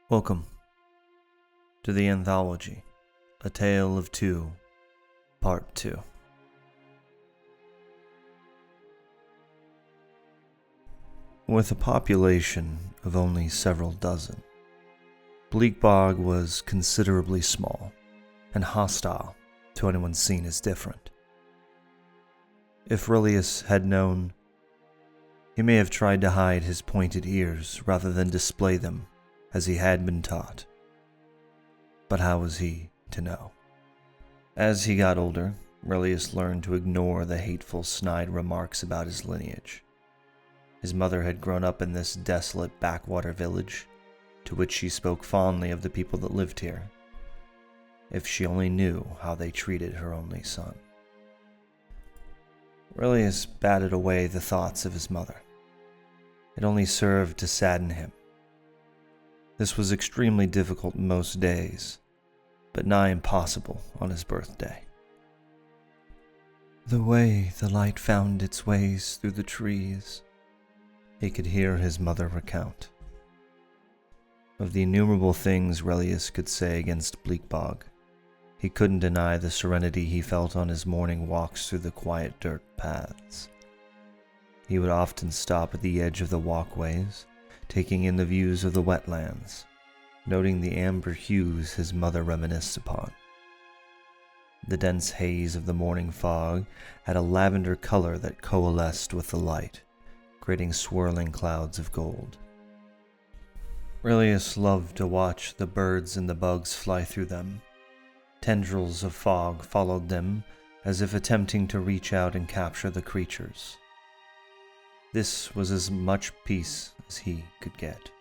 Welcome to the Anthology, A Tale of Two, Part 2. With a population of only several dozen, Bleak Bog was considerably small and hostile to anyone seen as different. If Aurelius had known, he may have tried to hide his pointed ears rather than display them as he had been taught. But how was he to know? As he got older, Aurelius learned to ignore the hateful, snide remarks about his lineage. His mother had grown up in this desolate backwater village, to which she spoke fondly of the people that lived here. If she only knew how they treated her only son. Aurelius batted away the thoughts of his mother. It only served to sadden him. This was extremely difficult most days, but nigh impossible on his birthday. The way the light found its ways through the trees, he could hear his mother recount. Of the innumerable things Aurelius could say against Bleak Bog, he couldn't deny the serenity he felt on his morning walks through the quiet dirt paths. He would often stop at the edge of the walkways, taking in the views of the wetlands, noting the amber hues his mother reminisced upon. The dense haze of the morning fog had a lavender color that coalesced with the light, creating swirling clouds of gold. Aurelius loved to watch the birds and the bugs fly through them. Tendrils of fog followed them as if attempting to reach out and capture the creatures. This was as much peace as he could get.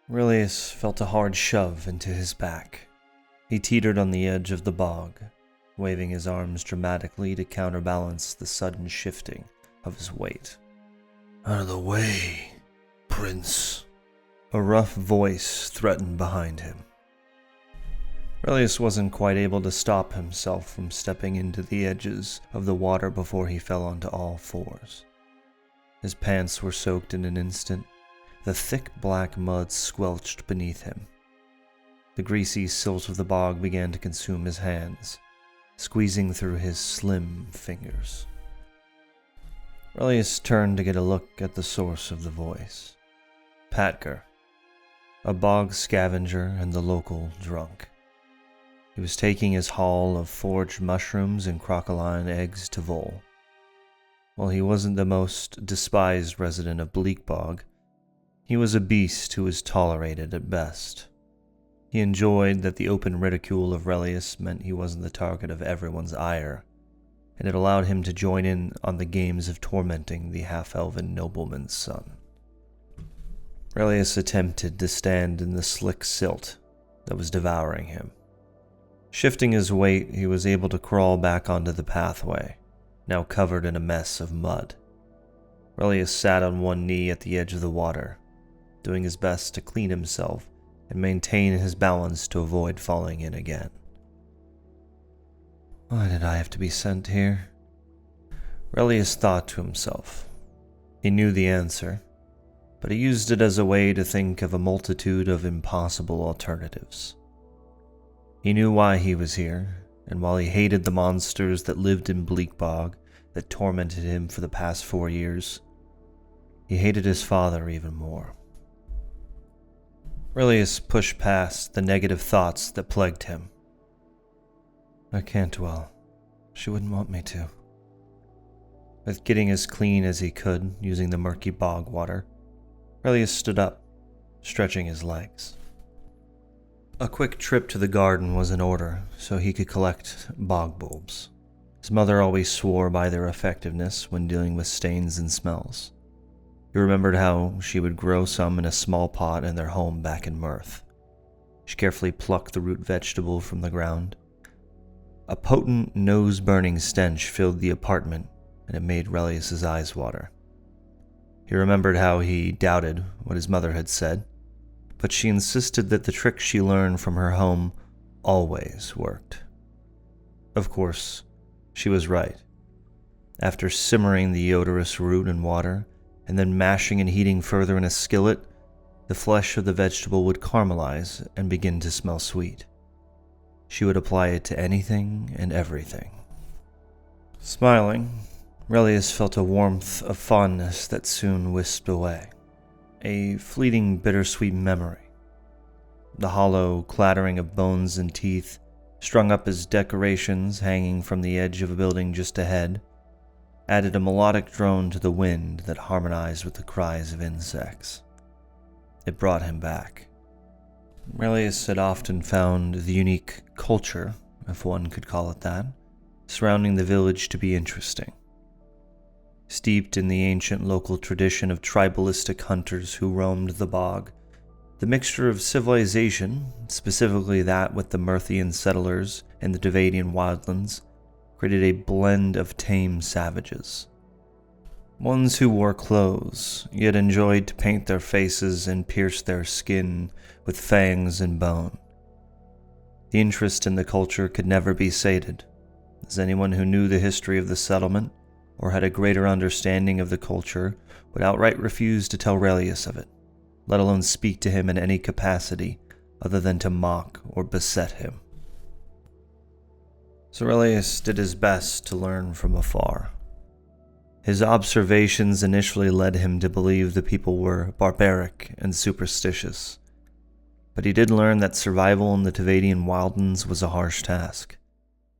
Aurelius felt a hard shove into his back. He teetered on the edge of the bog, waving his arms dramatically to counterbalance the sudden shifting of his weight. "Out of the way, Prince," a rough voice threatened behind him. Aurelius wasn't quite able to stop himself from stepping into the edges of the water before he fell onto all fours. His pants were soaked in an instant. The thick black mud squelched beneath him. The greasy silt of the bog began to consume his hands, squeezing through his slim fingers. Aurelius turned to get a look at the source of the voice. Patker, a bog scavenger and the local drunk. He was taking his haul of foraged mushrooms and crocodile eggs to Vol. While he wasn't the most despised resident of Bleak Bog, he was a beast who was tolerated at best. He enjoyed that the open ridicule of Aurelius meant he wasn't the target of everyone's ire, and it allowed him to join in on the games of tormenting the half-elven nobleman's son. Aurelius attempted to stand in the slick silt that was devouring him. Shifting his weight, he was able to crawl back onto the pathway, now covered in a mess of mud. Aurelius sat on one knee at the edge of the water, doing his best to clean himself and maintain his balance to avoid falling in again. Why did I have to be sent here? Aurelius thought to himself. He knew the answer, but he used it as a way to think of a multitude of impossible alternatives. He knew why he was here, and while he hated the monsters that lived in Bleak Bog that tormented him for the past 4 years, he hated his father even more. Aurelius pushed past the negative thoughts that plagued him. I can't dwell. She wouldn't want me to. With getting as clean as he could using the murky bog water, Aurelius stood up, stretching his legs. A quick trip to the garden was in order, so he could collect bog bulbs. His mother always swore by their effectiveness when dealing with stains and smells. He remembered how she would grow some in a small pot in their home back in Mirth. She carefully plucked the root vegetable from the ground. A potent, nose-burning stench filled the apartment, and it made Aurelius's eyes water. He remembered how he doubted what his mother had said, but she insisted that the tricks she learned from her home always worked. Of course, she was right. After simmering the odorous root in water, and then mashing and heating further in a skillet, the flesh of the vegetable would caramelize and begin to smell sweet. She would apply it to anything and everything. Smiling, Relius felt a warmth of fondness that soon wisped away, a fleeting bittersweet memory. The hollow clattering of bones and teeth, strung up as decorations hanging from the edge of a building just ahead, added a melodic drone to the wind that harmonized with the cries of insects. It brought him back. Relius had often found the unique culture, if one could call it that, surrounding the village to be interesting. Steeped in the ancient local tradition of tribalistic hunters who roamed the bog, the mixture of civilization, specifically that with the Myrthian settlers in the Devadian wildlands, created a blend of tame savages. Ones who wore clothes, yet enjoyed to paint their faces and pierce their skin with fangs and bone. The interest in the culture could never be sated, as anyone who knew the history of the settlement or had a greater understanding of the culture would outright refuse to tell Relius of it, let alone speak to him in any capacity other than to mock or beset him. So Relius did his best to learn from afar. His observations initially led him to believe the people were barbaric and superstitious, but he did learn that survival in the Devadian wildlands was a harsh task.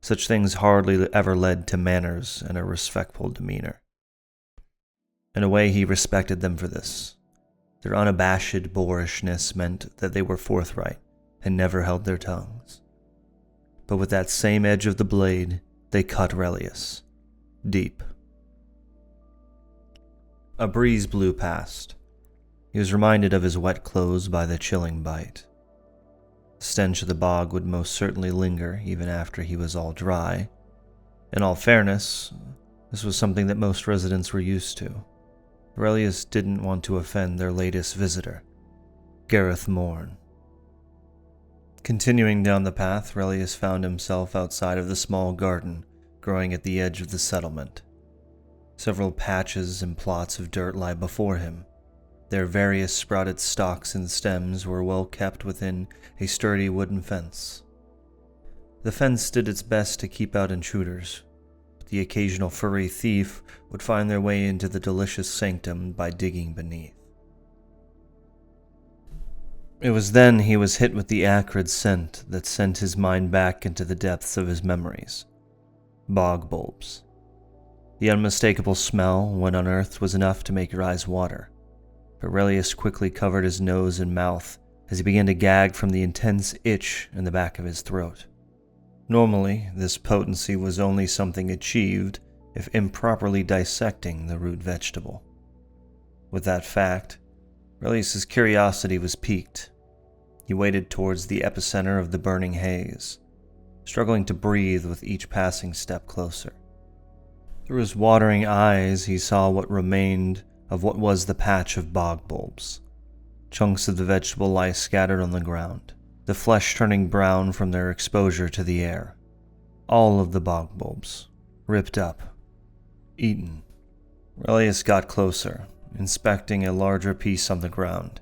Such things hardly ever led to manners and a respectful demeanor. In a way, he respected them for this. Their unabashed boorishness meant that they were forthright and never held their tongues. But with that same edge of the blade, they cut Relius deep. A breeze blew past. He was reminded of his wet clothes by the chilling bite. The stench of the bog would most certainly linger even after he was all dry. In all fairness, this was something that most residents were used to. Relius didn't want to offend their latest visitor, Gareth Morn. Continuing down the path, Relius found himself outside of the small garden growing at the edge of the settlement. Several patches and plots of dirt lie before him. Their various sprouted stalks and stems were well kept within a sturdy wooden fence. The fence did its best to keep out intruders, but the occasional furry thief would find their way into the delicious sanctum by digging beneath. It was then he was hit with the acrid scent that sent his mind back into the depths of his memories. Bog bulbs. The unmistakable smell, when unearthed, was enough to make your eyes water, but Relius quickly covered his nose and mouth as he began to gag from the intense itch in the back of his throat. Normally, this potency was only something achieved if improperly dissecting the root vegetable. With that fact, Relius's curiosity was piqued. He waded towards the epicenter of the burning haze, struggling to breathe with each passing step closer. Through his watering eyes, he saw what remained of what was the patch of bog bulbs. Chunks of the vegetable lie scattered on the ground, the flesh turning brown from their exposure to the air. All of the bog bulbs, ripped up, eaten. Relius got closer, inspecting a larger piece on the ground.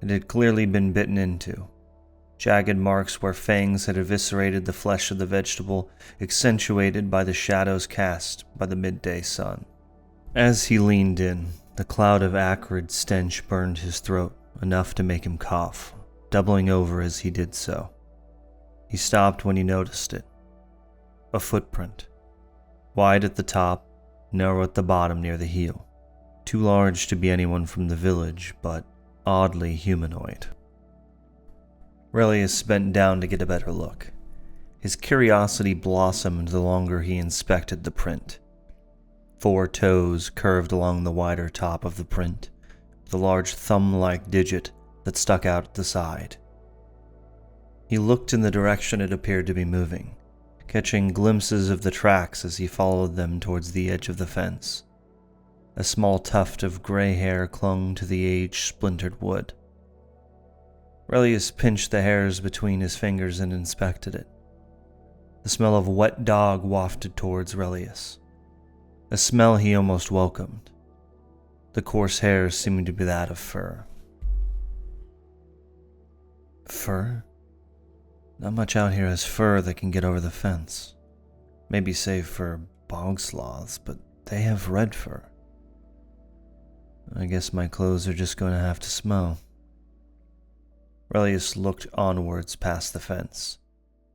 It had clearly been bitten into. Jagged marks where fangs had eviscerated the flesh of the vegetable, accentuated by the shadows cast by the midday sun. As he leaned in, the cloud of acrid stench burned his throat, enough to make him cough, doubling over as he did so. He stopped when he noticed it. A footprint. Wide at the top, narrow at the bottom near the heel. Too large to be anyone from the village, but oddly humanoid. Relius bent down to get a better look. His curiosity blossomed the longer he inspected the print. 4 toes curved along the wider top of the print, with a large thumb-like digit that stuck out at the side. He looked in the direction it appeared to be moving, catching glimpses of the tracks as he followed them towards the edge of the fence. A small tuft of gray hair clung to the age-splintered wood. Relius pinched the hairs between his fingers and inspected it. The smell of wet dog wafted towards Relius, a smell he almost welcomed. The coarse hair seemed to be that of fur. Fur? Not much out here has fur that can get over the fence. Maybe save for bog sloths, but they have red fur. I guess my clothes are just going to have to smell. Relius looked onwards past the fence,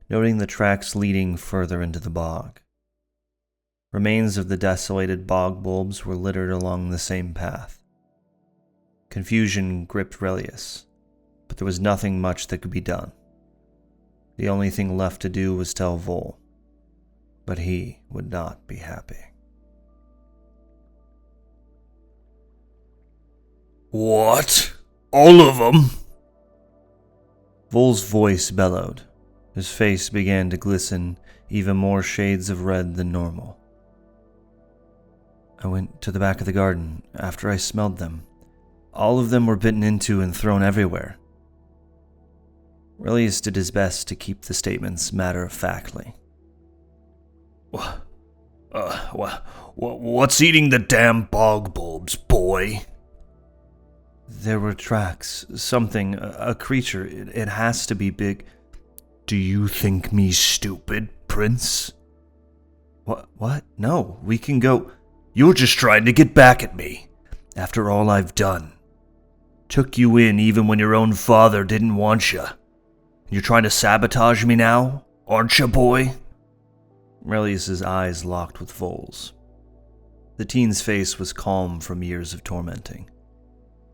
noting the tracks leading further into the bog. Remains of the desolated bog bulbs were littered along the same path. Confusion gripped Relius, but there was nothing much that could be done. The only thing left to do was tell Vol, but he would not be happy. What? All of them? Vol's voice bellowed. His face began to glisten even more shades of red than normal. I went to the back of the garden after I smelled them. All of them were bitten into and thrown everywhere. Relius did his best to keep the statements matter-of-factly. What's eating the damn bog bulbs, boy? There were tracks, something, a creature. It has to be big. Do you think me stupid, Prince? What? No, we can go. You're just trying to get back at me, after all I've done. Took you in even when your own father didn't want you. You're trying to sabotage me now, aren't you, boy? Relius's eyes locked with Vol's. The teen's face was calm from years of tormenting,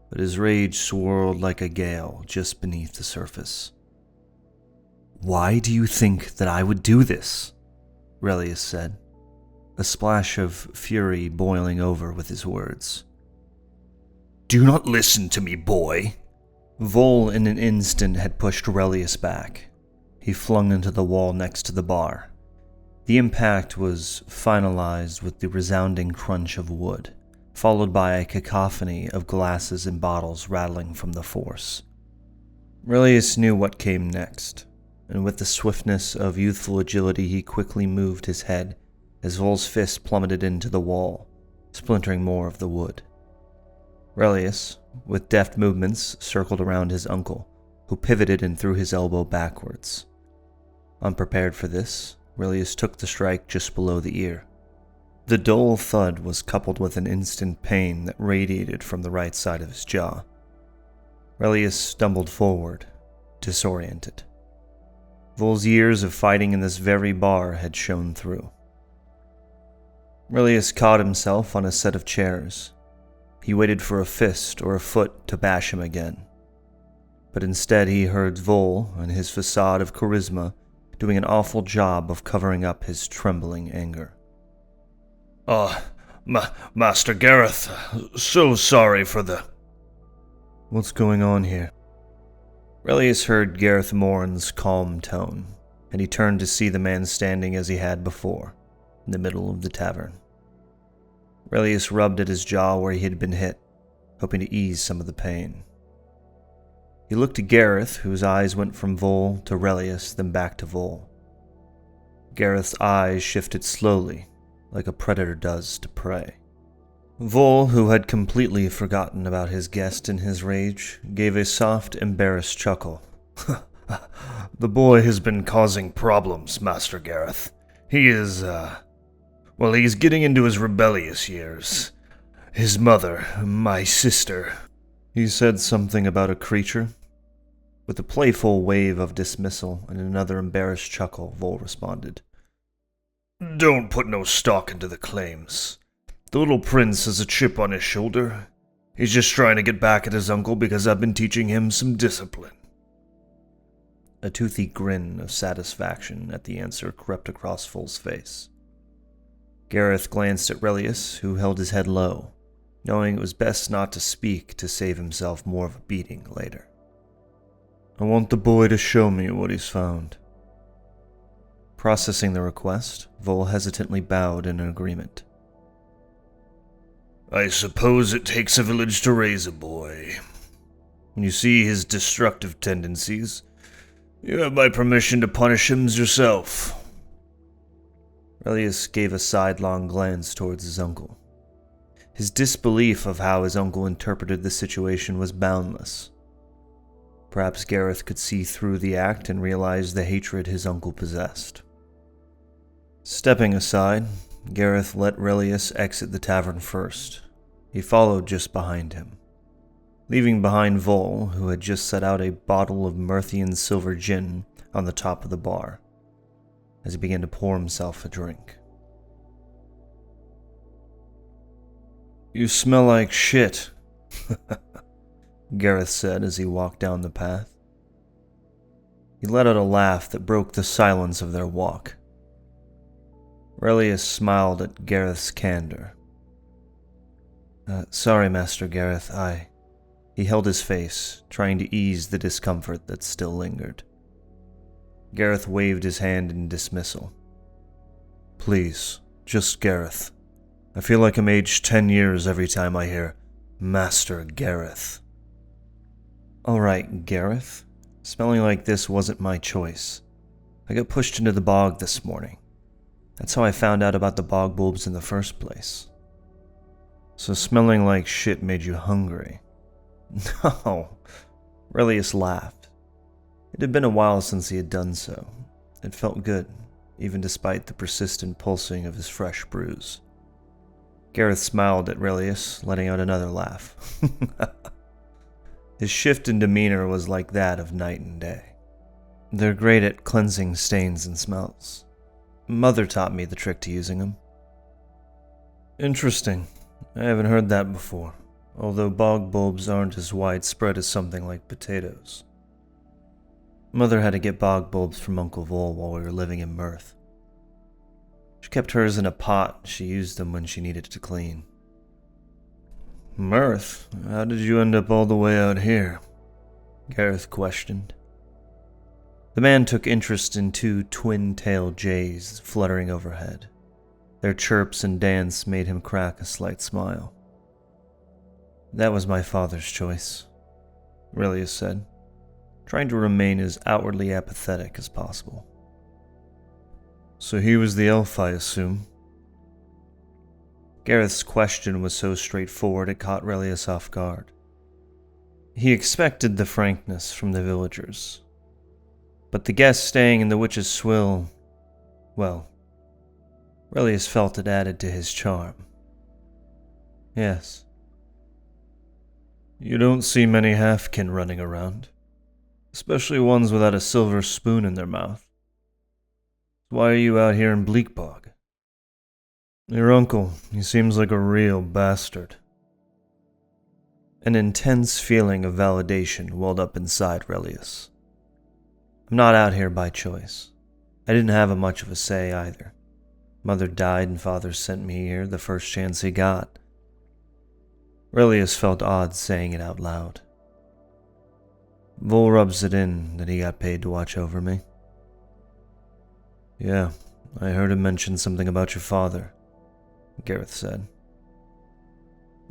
but his rage swirled like a gale just beneath the surface. Why do you think that I would do this? Relius said, a splash of fury boiling over with his words. Do not listen to me, boy. Vol in an instant had pushed Relius back. He flung into the wall next to the bar. The impact was finalized with the resounding crunch of wood, followed by a cacophony of glasses and bottles rattling from the force. Relius knew what came next, and with the swiftness of youthful agility he quickly moved his head as Vol's fist plummeted into the wall, splintering more of the wood. Relius, with deft movements, circled around his uncle, who pivoted and threw his elbow backwards. Unprepared for this, Relius took the strike just below the ear. The dull thud was coupled with an instant pain that radiated from the right side of his jaw. Relius stumbled forward, disoriented. Vol's years of fighting in this very bar had shown through. Relius caught himself on a set of chairs. He waited for a fist or a foot to bash him again. But instead he heard Vol and his facade of charisma doing an awful job of covering up his trembling anger. Master Gareth, so sorry for the... What's going on here? Relius heard Gareth Morin's calm tone, and he turned to see the man standing as he had before, in the middle of the tavern. Relius rubbed at his jaw where he had been hit, hoping to ease some of the pain. He looked at Gareth, whose eyes went from Vol to Relius, then back to Vol. Gareth's eyes shifted slowly, like a predator does to prey. Vol, who had completely forgotten about his guest in his rage, gave a soft, embarrassed chuckle. The boy has been causing problems, Master Gareth. He is, he's getting into his rebellious years. His mother, my sister... He said something about a creature. With a playful wave of dismissal and another embarrassed chuckle, Vol responded. Don't put no stock into the claims. The little prince has a chip on his shoulder. He's just trying to get back at his uncle because I've been teaching him some discipline. A toothy grin of satisfaction at the answer crept across Vol's face. Gareth glanced at Relius, who held his head low, knowing it was best not to speak to save himself more of a beating later. I want the boy to show me what he's found. Processing the request, Vol hesitantly bowed in agreement. I suppose it takes a village to raise a boy. When you see his destructive tendencies, you have my permission to punish him yourself. Relius gave a sidelong glance towards his uncle. His disbelief of how his uncle interpreted the situation was boundless. Perhaps Gareth could see through the act and realize the hatred his uncle possessed. Stepping aside, Gareth let Relius exit the tavern first. He followed just behind him, leaving behind Vol, who had just set out a bottle of Murthian silver gin on the top of the bar, as he began to pour himself a drink. "You smell like shit," Gareth said as he walked down the path. He let out a laugh that broke the silence of their walk. Relius smiled at Gareth's candor. Sorry, Master Gareth, He held his face, trying to ease the discomfort that still lingered. Gareth waved his hand in dismissal. "Please, just Gareth. I feel like I'm aged 10 years every time I hear Master Gareth." All right, Gareth. Smelling like this wasn't my choice. I got pushed into the bog this morning. That's how I found out about the bog bulbs in the first place. So smelling like shit made you hungry? No. Relius laughed. It had been a while since he had done so. It felt good, even despite the persistent pulsing of his fresh bruise. Gareth smiled at Relius, letting out another laugh. His shift in demeanor was like that of night and day. They're great at cleansing stains and smells. Mother taught me the trick to using them. Interesting. I haven't heard that before, although bog bulbs aren't as widespread as something like potatoes. Mother had to get bog bulbs from Uncle Vol while we were living in Mirth. She kept hers in a pot. She used them when she needed to clean. "Mirth? How did you end up all the way out here?" Gareth questioned. The man took interest in two twin-tailed jays fluttering overhead. Their chirps and dance made him crack a slight smile. That was my father's choice, Relius said, trying to remain as outwardly apathetic as possible. "So he was the elf, I assume?" Gareth's question was so straightforward it caught Relius off guard. He expected the frankness from the villagers. But the guest staying in the Witch's Swill, well, Relius felt it added to his charm. Yes. "You don't see many halfkin running around, especially ones without a silver spoon in their mouth. Why are you out here in Bleakbog? Your uncle, he seems like a real bastard." An intense feeling of validation welled up inside Relius. I'm not out here by choice. I didn't have much of a say either. Mother died and father sent me here the first chance he got. Relius felt odd saying it out loud. Vol rubs it in that he got paid to watch over me. "Yeah, I heard him mention something about your father," Gareth said.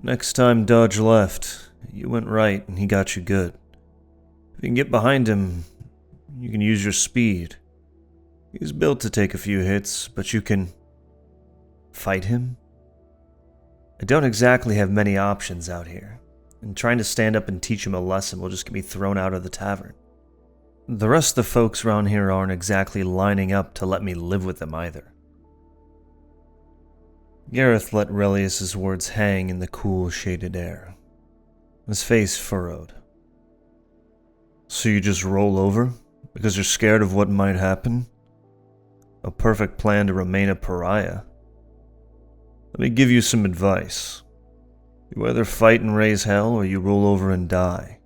"Next time Dodge left, you went right and he got you good. If you can get behind him, you can use your speed. He's built to take a few hits, but you can fight him? I don't exactly have many options out here, and trying to stand up and teach him a lesson will just get me thrown out of the tavern. The rest of the folks around here aren't exactly lining up to let me live with them either." Gareth let Relius's words hang in the cool, shaded air. His face furrowed. "So you just roll over? Because you're scared of what might happen? A perfect plan to remain a pariah. Let me give you some advice. You either fight and raise hell, or you roll over and die.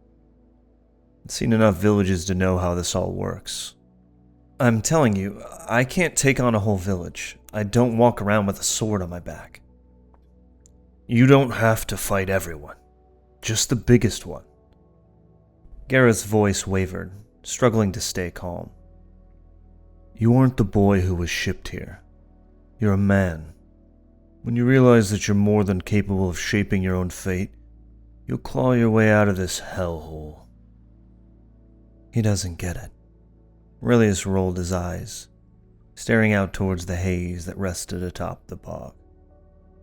I've seen enough villages to know how this all works." I'm telling you, I can't take on a whole village. I don't walk around with a sword on my back. You don't have to fight everyone. Just the biggest one. Gareth's voice wavered, struggling to stay calm. You aren't the boy who was shipped here. You're a man. When you realize that you're more than capable of shaping your own fate, you'll claw your way out of this hellhole. He doesn't get it. Relius rolled his eyes, staring out towards the haze that rested atop the bog.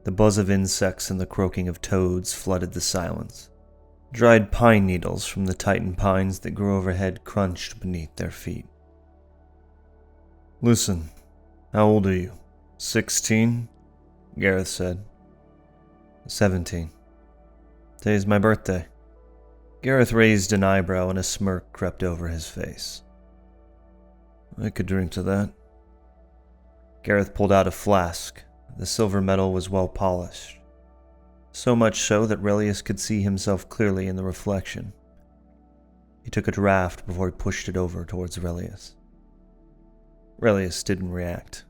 The buzz of insects and the croaking of toads flooded the silence, Dried pine needles from the Titan pines that grew overhead crunched beneath their feet. Listen, how old are you? 16? Gareth said. 17. Today's my birthday. Gareth raised an eyebrow and a smirk crept over his face. I could drink to that. Gareth pulled out a flask. The silver metal was well polished. So much so that Relius could see himself clearly in the reflection. He took a draught before he pushed it over towards Relius. Relius didn't react.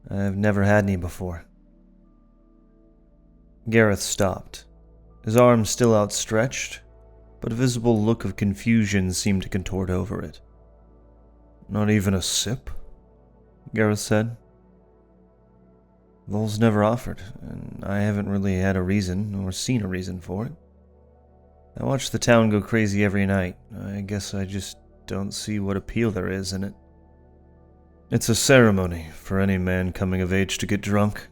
I've never had any before. Gareth stopped, his arms still outstretched, but a visible look of confusion seemed to contort over it. Not even a sip? Gareth said. Vol's never offered, and I haven't really had a reason or seen a reason for it. I watch the town go crazy every night. I guess I just don't see what appeal there is in it. It's a ceremony for any man coming of age to get drunk.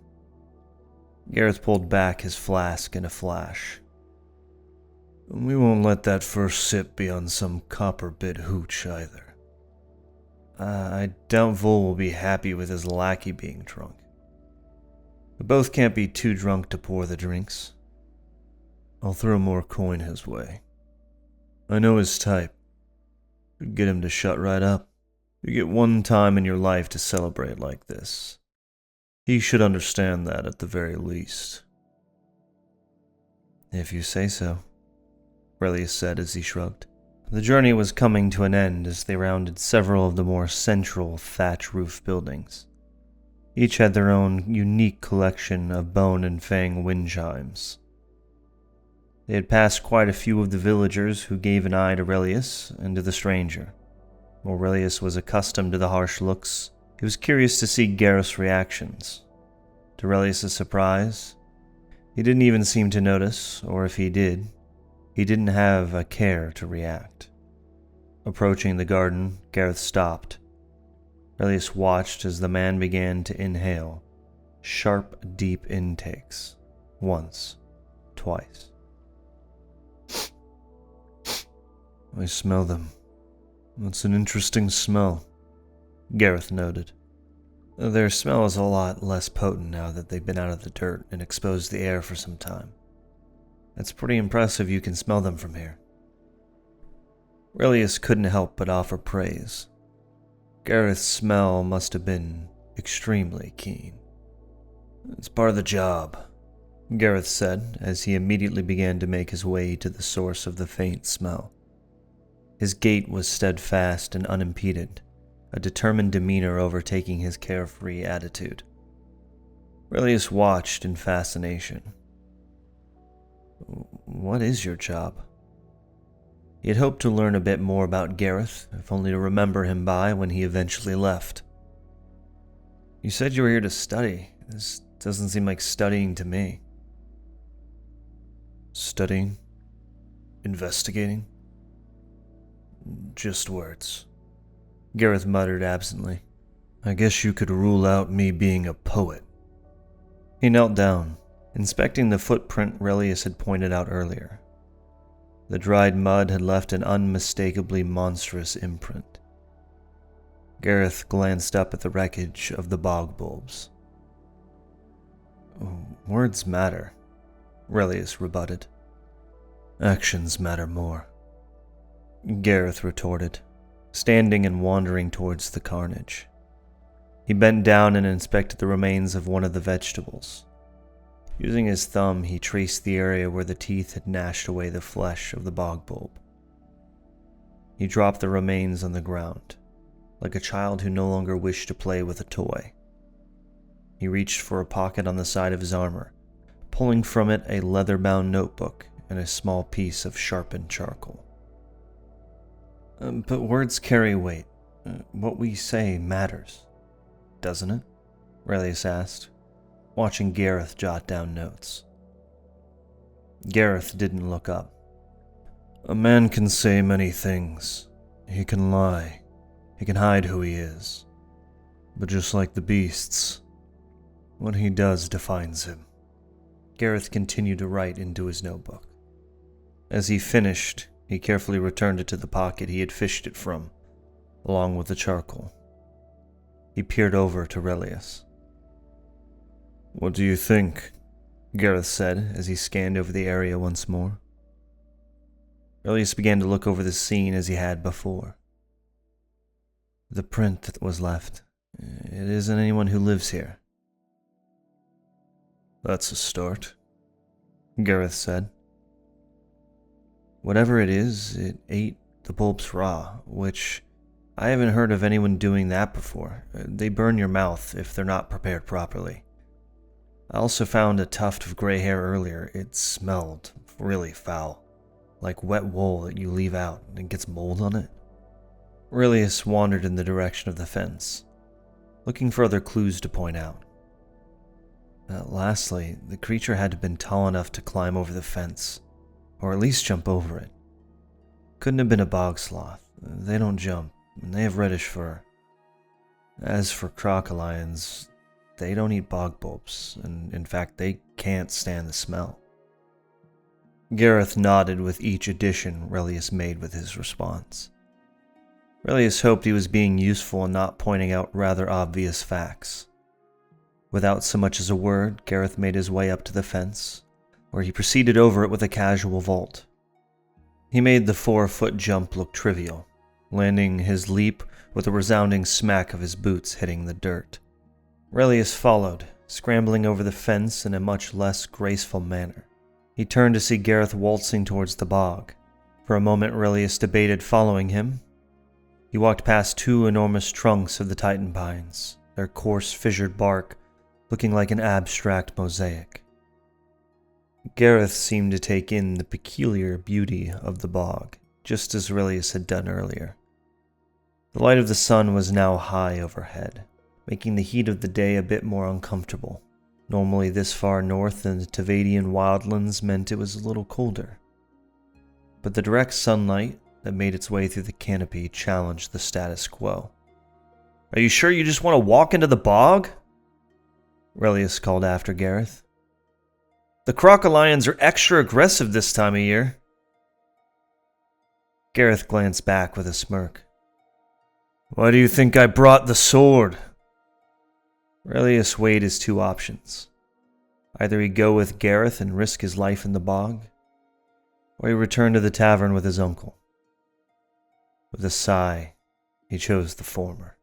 Gareth pulled back his flask in a flash. We won't let that first sip be on some copper-bit hooch either. I doubt Vol will be happy with his lackey being drunk. We both can't be too drunk to pour the drinks. I'll throw more coin his way. I know his type. Could get him to shut right up. You get one time in your life to celebrate like this. He should understand that at the very least. If you say so, Relius said as he shrugged. The journey was coming to an end as they rounded several of the more central thatch roof buildings. Each had their own unique collection of bone and fang wind chimes. They had passed quite a few of the villagers who gave an eye to Relius and to the stranger. While Relius was accustomed to the harsh looks, he was curious to see Gareth's reactions. To Relius' surprise, he didn't even seem to notice, or if he did, he didn't have a care to react. Approaching the garden, Gareth stopped. Relius watched as the man began to inhale, sharp, deep intakes, once, twice. I smell them. That's an interesting smell, Gareth noted. Their smell is a lot less potent now that they've been out of the dirt and exposed the air for some time. It's pretty impressive you can smell them from here. Relius couldn't help but offer praise. Gareth's smell must have been extremely keen. It's part of the job, Gareth said as he immediately began to make his way to the source of the faint smell. His gait was steadfast and unimpeded, a determined demeanor overtaking his carefree attitude. Relius watched in fascination. What is your job? He had hoped to learn a bit more about Gareth, if only to remember him by when he eventually left. You said you were here to study. This doesn't seem like studying to me. Studying? Investigating? Just words, Gareth muttered absently. I guess you could rule out me being a poet. He knelt down, inspecting the footprint Relius had pointed out earlier. The dried mud had left an unmistakably monstrous imprint. Gareth glanced up at the wreckage of the bog bulbs. Words matter, Relius rebutted. Actions matter more, Gareth retorted, standing and wandering towards the carnage. He bent down and inspected the remains of one of the vegetables. Using his thumb, he traced the area where the teeth had gnashed away the flesh of the bog bulb. He dropped the remains on the ground, like a child who no longer wished to play with a toy. He reached for a pocket on the side of his armor, pulling from it a leather-bound notebook and a small piece of sharpened charcoal. But words carry weight. What we say matters, doesn't it? Relius asked, watching Gareth jot down notes. Gareth didn't look up. A man can say many things. He can lie. He can hide who he is. But just like the beasts, what he does defines him. Gareth continued to write into his notebook. As he finished, he carefully returned it to the pocket he had fished it from, along with the charcoal. He peered over to Relius. "What do you think?" Gareth said as he scanned over the area once more. Relius began to look over the scene as he had before. The print that was left. It isn't anyone who lives here. "That's a start," Gareth said. Whatever it is, it ate the bulbs raw, which I haven't heard of anyone doing that before. They burn your mouth if they're not prepared properly. I also found a tuft of gray hair earlier. It smelled really foul, like wet wool that you leave out and gets mold on it. Relius wandered in the direction of the fence, looking for other clues to point out. Lastly, the creature had to have been tall enough to climb over the fence, or at least jump over it. Couldn't have been a bog sloth. They don't jump, and they have reddish fur. As for crocodilians, they don't eat bog bulbs, and in fact they can't stand the smell. Gareth nodded with each addition Relius made with his response. Relius hoped he was being useful and not pointing out rather obvious facts. Without so much as a word, Gareth made his way up to the fence, where he proceeded over it with a casual vault. He made the 4-foot jump look trivial, landing his leap with a resounding smack of his boots hitting the dirt. Relius followed, scrambling over the fence in a much less graceful manner. He turned to see Gareth waltzing towards the bog. For a moment, Relius debated following him. He walked past 2 enormous trunks of the Titan pines, their coarse, fissured bark looking like an abstract mosaic. Gareth seemed to take in the peculiar beauty of the bog, just as Relius had done earlier. The light of the sun was now high overhead, making the heat of the day a bit more uncomfortable. Normally this far north in the Tavadian wildlands meant it was a little colder. But the direct sunlight that made its way through the canopy challenged the status quo. "Are you sure you just want to walk into the bog?" Relius called after Gareth. "The crocodilians are extra aggressive this time of year." Gareth glanced back with a smirk. "Why do you think I brought the sword?" Relius weighed his 2 options. Either he'd go with Gareth and risk his life in the bog, or he returned to the tavern with his uncle. With a sigh, he chose the former.